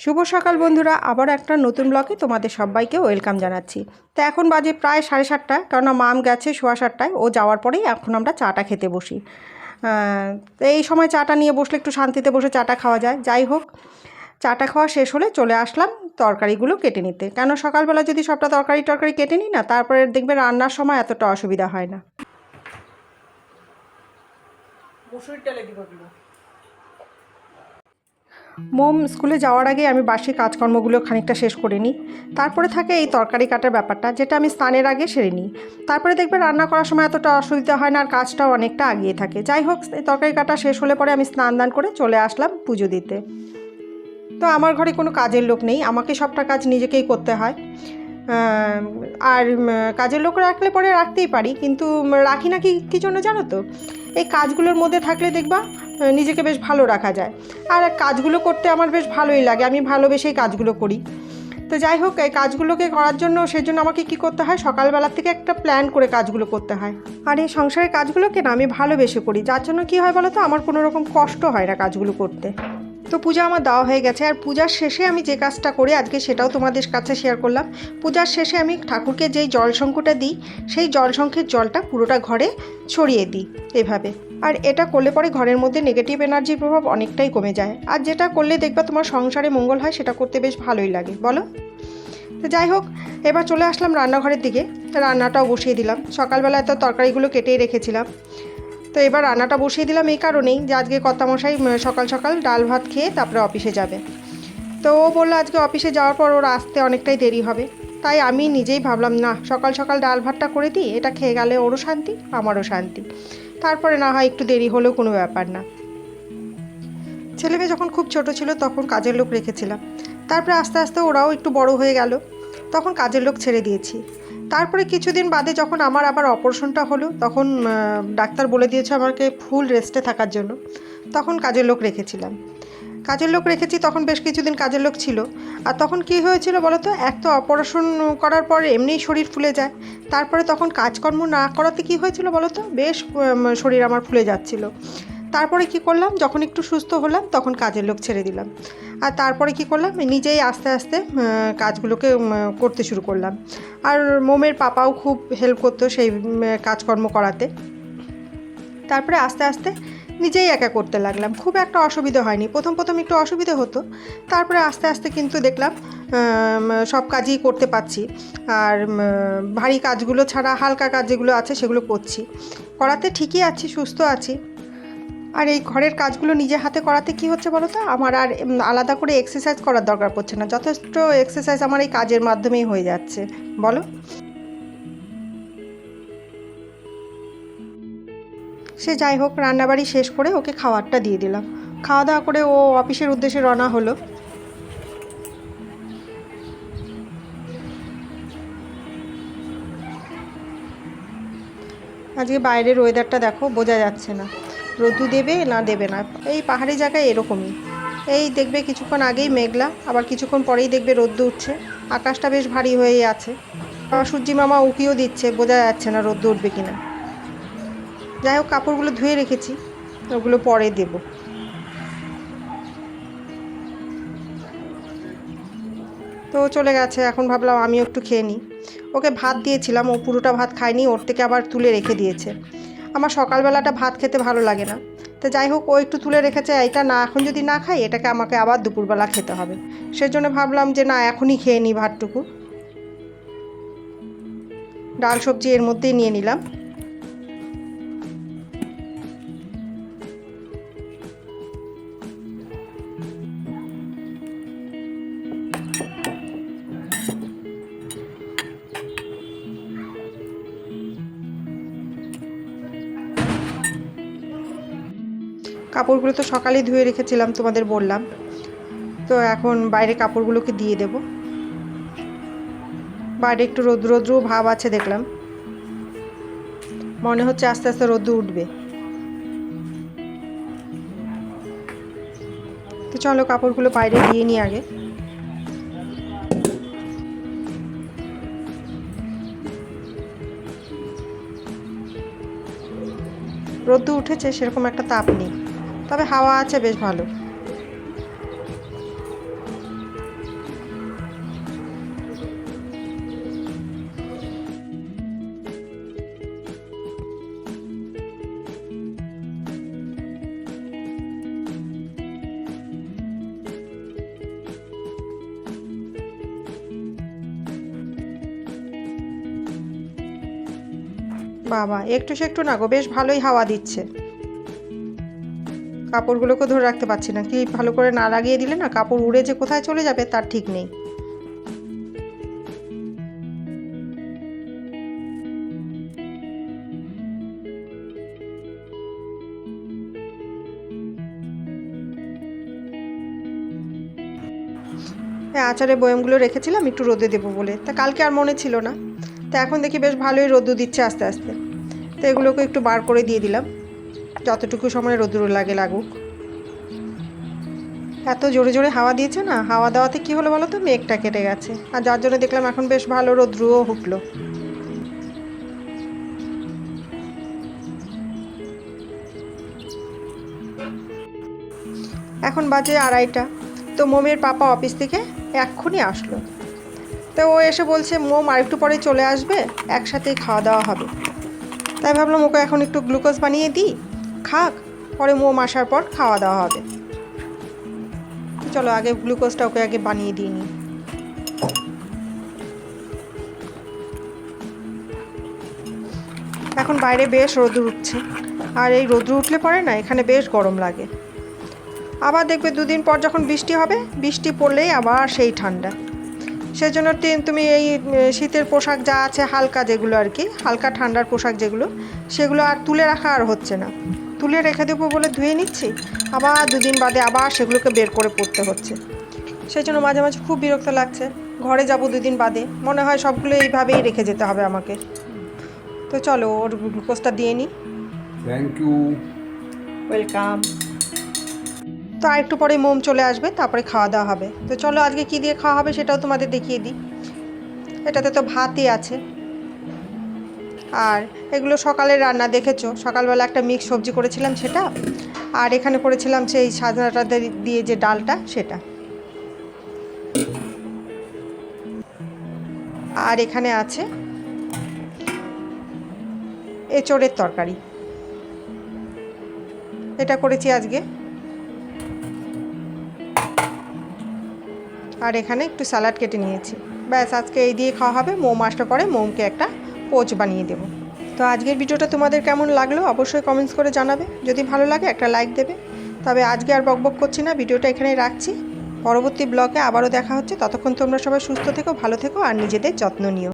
শুভ সকাল বন্ধুরা, আবার একটা নতুন ব্লগে তোমাদের সবাইকে ওয়েলকাম জানাচ্ছি। তো এখন বাজে প্রায় 7:30, কেননা মাম গেছে 7:15, ও যাওয়ার পরেই এখন আমরা চাটা খেতে বসি। তো এই সময় চাটা নিয়ে বসলে একটু শান্তিতে বসে চাটা খাওয়া যায়। যাই হোক, চাটা খাওয়া শেষ হলে চলে আসলাম তরকারিগুলো কেটে নিতে। কেন সকালবেলা যদি সবটা তরকারি কেটে নিই না, তারপরে দেখবে রান্নার সময় এতটা অসুবিধা হয় না। মোম স্কুলে যাওয়ার আগে আমি বাসি কাজকর্মগুলো খানিকটা শেষ করে নিই। তারপরে থাকে এই তরকারি কাটার ব্যাপারটা, যেটা আমি স্নানের আগে সেরে নিই। তারপরে দেখবে রান্না করার সময় এতটা অসুবিধা হয় না, আর কাজটাও অনেকটা আগিয়ে থাকে। যাই হোক, তরকারি কাটা শেষ হলে পরে আমি স্নান দান করে চলে আসলাম পুজো দিতে। তো আমার ঘরে কোনো কাজের লোক নেই, আমাকে সবটা কাজ নিজেকেই করতে হয়। আর কাজের লোক রাখলে পরে রাখতেই পারি, কিন্তু রাখি না কী জন্য জানো তো? এই কাজগুলোর মধ্যে থাকলে দেখবা নিজেকে বেশ ভালো রাখা যায়। আর কাজগুলো করতে আমার বেশ ভালোই লাগে, আমি ভালোবেসেই কাজগুলো করি। তো যাই হোক, এই কাজগুলোকে করার জন্য সেজন্য আমাকে কী করতে হয়, সকালবেলা থেকে একটা প্ল্যান করে কাজগুলো করতে হয়। আর এই সংসারের কাজগুলোকে না আমি ভালোবেসে করি, যার জন্য কী হয় বলো তো, আমার কোনো রকম কষ্ট হয় না কাজগুলো করতে। তো পূজা আমার দেওয়া হয়ে গেছে, আর পূজার শেষে আমি যে কাজটা করি আজকে সেটাও তোমাদের কাছে শেয়ার করলাম। পূজার শেষে আমি ঠাকুরকে যেই জলশঙ্কুটা দিই, সেই জলশঙ্খের জলটা পুরোটা ঘরে ছড়িয়ে দিই এভাবে। আর এটা করলে পরে ঘরের মধ্যে নেগেটিভ এনার্জির প্রভাব অনেকটাই কমে যায়। আর যেটা করলে দেখবা তোমার সংসারে মঙ্গল হয়, সেটা করতে বেশ ভালোই লাগে, বলো? তো যাই হোক, এবার চলে আসলাম রান্নাঘরের দিকে। রান্নাটাও বসিয়ে দিলাম, সকালবেলায় তো তরকারিগুলো কেটেই রেখেছিলাম। তো এবার রান্নাটা বসিয়ে দিলাম এই কারণেই যে আজকে কর্তামশাই সকাল সকাল ডাল ভাত খেয়ে তারপরে অফিসে যাবে। তো ও বললো আজকে অফিসে যাওয়ার পর ওর আসতে অনেকটাই দেরি হবে। তাই আমি নিজেই ভাবলাম না, সকাল সকাল ডাল ভাতটা করে দিই, এটা খেয়ে গেলে ওরও শান্তি আমারও শান্তি। তারপরে না হয় একটু দেরি হলেও কোনো ব্যাপার না। ছেলেমেয়ে যখন খুব ছোট ছিল তখন কাজের লোক রেখেছিলাম, তারপরে আস্তে আস্তে ওরাও একটু বড় হয়ে গেল, তখন কাজের লোক ছেড়ে দিয়েছি। তারপরে কিছুদিন বাদে যখন আমার আবার অপারেশনটা হলো, তখন ডাক্তার বলে দিয়েছে আমাকে ফুল রেস্টে থাকার জন্য, তখন কাজের লোক রেখেছিলাম। কাজের লোক রেখেছি, তখন বেশ কিছুদিন কাজের লোক ছিল। আর তখন কি হয়েছিল বলো তো, এক তো অপারেশন করার পর এমনিই শরীর ফুলে যায়, তারপরে তখন কাজকর্ম না করাতে কি হয়েছিল বলো তো, বেশ শরীর আমার ফুলে যাচ্ছিল। তারপরে কি করলাম, যখন একটু সুস্থ হলাম তখন কাজের লোক ছেড়ে দিলাম। আর তারপরে কি করলাম, নিজেই আস্তে আস্তে কাজগুলোকে করতে শুরু করলাম। আর মোমের পাপাও খুব হেল্প করতো সেই কাজকর্ম করাতে। তারপরে আস্তে আস্তে নিজেই একা করতে লাগলাম, খুব একটা অসুবিধা হয়নি। প্রথম একটু অসুবিধা হতো, তারপরে আস্তে আস্তে কিন্তু দেখলাম সব কাজই করতে পারছি। আর ভারী কাজগুলো ছাড়া হালকা কাজ যেগুলো আছে সেগুলো করছি, করাতে ঠিকই আছি, সুস্থ আছি। আর এই ঘরের কাজগুলো নিজে হাতে করাতে কি হচ্ছে বলো তো, আমার আর আলাদা করে এক্সারসাইজ করার দরকার পড়ছে না, যথেষ্ট এক্সারসাইজ আমার এই কাজের মাধ্যমেই হয়ে যাচ্ছে, বলো? সে যাই হোক, রান্নাবাড়ি শেষ করে ওকে খাবারটা দিয়ে দিলাম। খাওয়া দাওয়া করে ও অফিসের উদ্দেশ্যে রওনা হলো। আজকে বাইরের ওয়েদারটা দেখো, বোঝা যাচ্ছে না রোদু দেবে না দেবে না। এই পাহাড়ি জায়গায় এরকমই, এই দেখবে কিছুক্ষণ আগেই মেঘলা, আবার কিছুক্ষণ পরেই দেখবে রোদ্দু উঠছে। আকাশটা বেশ ভারী হয়েই আছে। সূর্যি মামা উঁকিও দিচ্ছে, বোঝা যাচ্ছে না রোদ্দু উঠবে কিনা। যাই হোক, কাপড়গুলো ধুয়ে রেখেছি, ওগুলো পরে দেব। তো চলে গেছে, এখন ভাবলাম আমিও একটু খেয়ে নিই। ওকে ভাত দিয়েছিলাম, ও পুরোটা ভাত খায়নি, ওর থেকে আবার তুলে রেখে দিয়েছে। আমার সকালবেলাটা ভাত খেতে ভালো লাগে না। তো যাই হোক, ও একটু তুলে রেখেছে, এটা না এখন যদি না খাই, এটাকে আমাকে আবার দুপুরবেলা খেতে হবে। সেজন্য ভাবলাম যে না, এখনই খেয়ে নিই ভাতটুকু। ডাল সবজি এর মধ্যেই নিয়ে নিলাম। কাপড়গুলো তো সকালেই ধুয়ে রেখেছিলাম, তোমাদের বললাম। তো এখন বাইরে কাপড়গুলোকে দিয়ে দেব। বাইরে একটু রৌদ্র ভাব আছে দেখলাম, মনে হচ্ছে আস্তে আস্তে রোদ উঠবে। তো চলো কাপড়গুলো বাইরে দিয়ে নিই আগে। রোদ্দু উঠেছে, সেরকম একটা তাপ নেই, তবে হাওয়া আছে বেশ ভালো। বাবা, একটু সে একটু না গো, বেশ ভালোই হাওয়া দিচ্ছে। কাপড়গুলোকে ধরে রাখতে পারছি না, কি ভালো করে না লাগিয়ে দিলে না কাপড় উড়ে যে কোথায় চলে যাবে তার ঠিক নেই। হ্যাঁ, আচারের বয়ামগুলো রেখেছিলাম একটু রোদে দেবো বলে, তা কালকে আর মনে ছিল না। তো এখন দেখি বেশ ভালোই রোদ্দুর দিচ্ছে আস্তে আস্তে। তো এগুলোকে একটু বার করে দিয়ে দিলাম, যতটুকু সময় রোদ্দুর লাগুক। এত জোরে জোরে হাওয়া দিয়েছে না, হাওয়া দেওয়াতে কী হলো বলো তো, মেঘটা কেটে গেছে, আর যার জন্য দেখলাম এখন বেশ ভালো রোদ্রুও উঠলো। এখন বাজে 2:30। তো মোমের পাপা অফিস থেকে এক্ষুনি আসলো। তো ও এসে বলছে মোম আরেকটু পরে চলে আসবে, একসাথেই খাওয়া দাওয়া হবে। তাই ভাবলাম ওকে এখন একটু গ্লুকোজ বানিয়ে দিই, খাক, পরে মোম আসার পর খাওয়া দাওয়া হবে। চলো আগে গ্লুকোজটা ওকে আগে বানিয়ে দিই নি। এখন বাইরে বেশ রোদ্দুর উঠছে, আর এই রোদ্দুর উঠলে পরে না এখানে বেশ গরম লাগে। আবার দেখবে 2 দিন পর যখন বৃষ্টি হবে, বৃষ্টি পড়লেই আবার সেই ঠান্ডা। সেজন্য তুমি এই শীতের পোশাক যা আছে হালকা, যেগুলো আর কি হালকা ঠান্ডার পোশাক যেগুলো, সেগুলো আর তুলে রাখা আর হচ্ছে না। তুলে রেখে দেবো বলে ধুয়ে নিচ্ছি, আবার 2 দিন বাদে আবার সেগুলোকে বের করে পড়তে হচ্ছে। সেই জন্য মাঝে মাঝে খুব বিরক্ত লাগছে। ঘরে যাব 2 দিন বাদে, মনে হয় সবগুলো এইভাবেই রেখে যেতে হবে আমাকে। তো চলো ওর গ্লুকোজটা দিয়ে নিই। Thank you. ওয়েলকাম। তো আর একটু পরে মোম চলে আসবে, তারপরে খাওয়া দাওয়া হবে। তো চলো আজকে কী দিয়ে খাওয়া হবে সেটাও তোমাদের দেখিয়ে দিই। এটাতে তো ভাতই আছে, আর এগুলো সকালের রান্না দেখেছো, সকালবেলা একটা মিক্স সবজি করেছিলাম সেটা, আর এখানে করেছিলাম সেই সাজনাটা দিয়ে যে ডালটা সেটা, আর এখানে আছে এঁচোড়ের তরকারি, এটা করেছি আজকে। আর এখানে একটু স্যালাড কেটে নিয়েছি। ব্যাস আজকে এই দিয়ে খাওয়া হবে। মোম আসলে পরে মোমকে একটা পোচ বানিয়ে দেবো। তো আজকের ভিডিওটা তোমাদের কেমন লাগলো অবশ্যই কমেন্টস করে জানাবে। যদি ভালো লাগে একটা লাইক দেবে। তবে আজকে আর বকবক করছি না, ভিডিওটা এখানেই রাখছি। পরবর্তী ব্লগে আবারও দেখা হচ্ছে। ততক্ষণ তোমরা সবাই সুস্থ থেকো, ভালো থেকো, আর নিজেদের যত্ন নিও।